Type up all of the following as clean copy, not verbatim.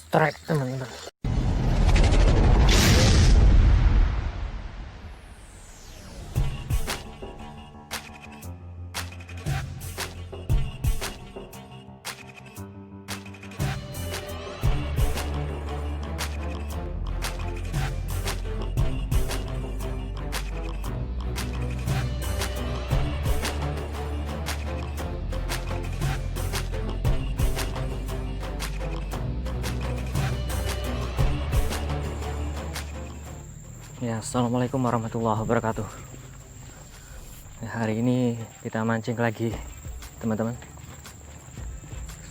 strike teman-teman. Ya, assalamualaikum warahmatullahi wabarakatuh. Hari ini kita mancing lagi, teman-teman.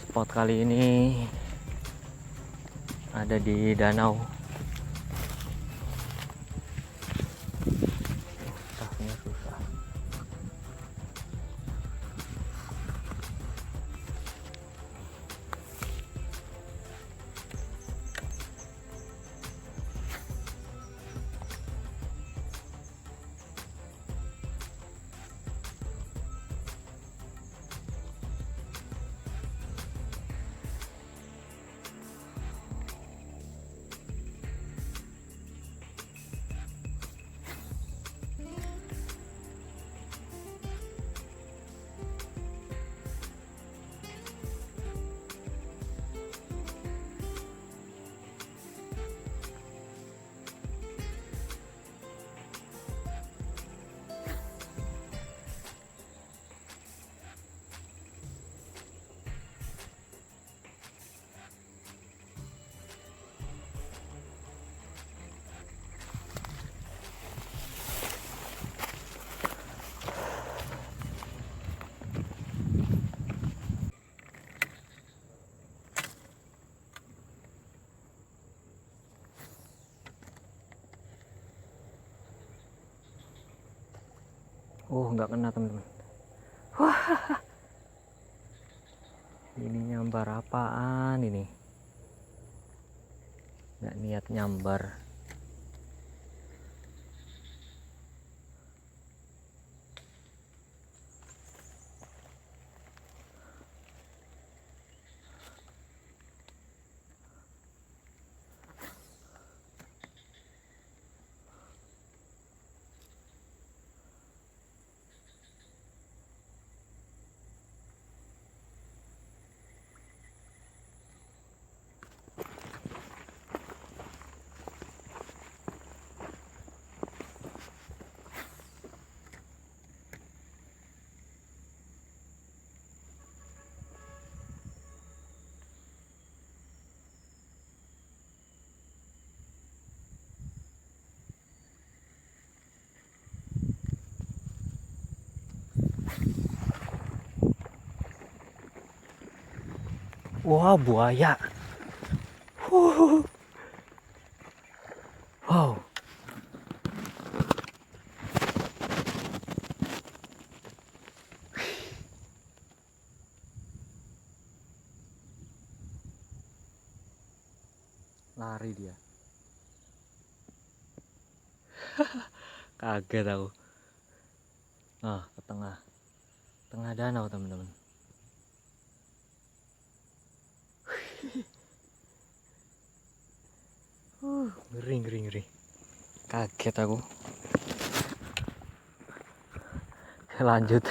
Spot kali ini ada di danau. Tafnya susah. Nggak kena, teman-teman. Wah, ini nyambar apaan ini? Nggak niat nyambar. Wah, buaya. Wow. Lari dia. Kaget aku. Ke tengah danau, teman-teman. Ngeri. Kaget aku. Lanjut.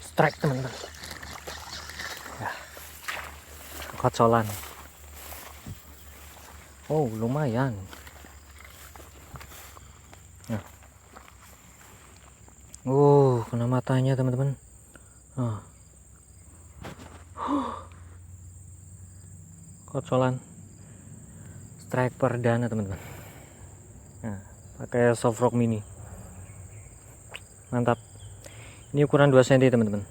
Strike, teman-teman. Ya, kocolan. Lumayan. Nah. Kena matanya, teman-teman. Kocolan strike perdana, teman-teman. Nah, pakai soft rock mini. Mantap. Ini ukuran 2 cm, teman-teman.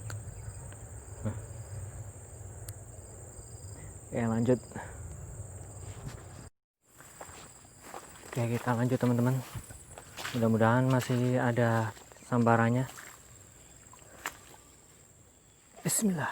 Oke, lanjut. Oke, kita lanjut, teman-teman. Mudah-mudahan masih ada sambarannya. Bismillah.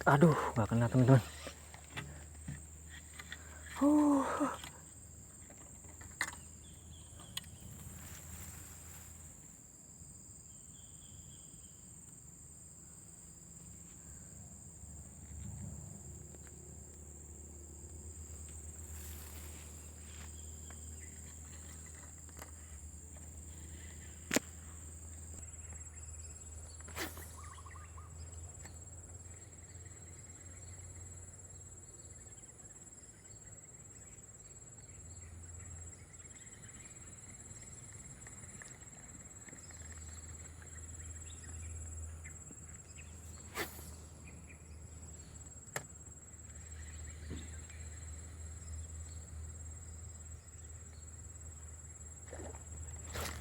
Aduh, nggak kena teman-teman.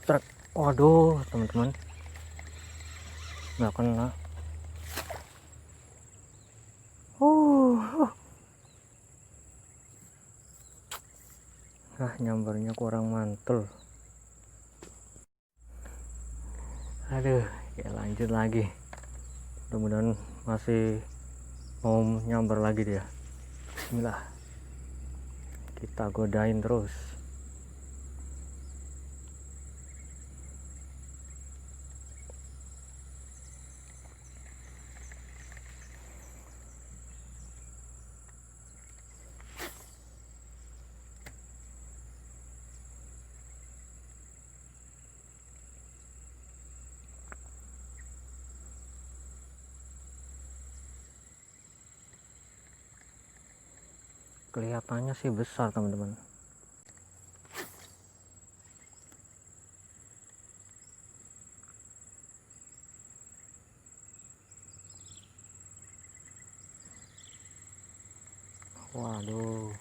Truk. Waduh teman-teman, nggak kena. Nyambarnya kurang mantul. Aduh, ya lanjut lagi. Mudah-mudahan masih mau nyambar lagi dia. Bismillah, kita godain terus. Kelihatannya sih besar teman-teman. Waduh.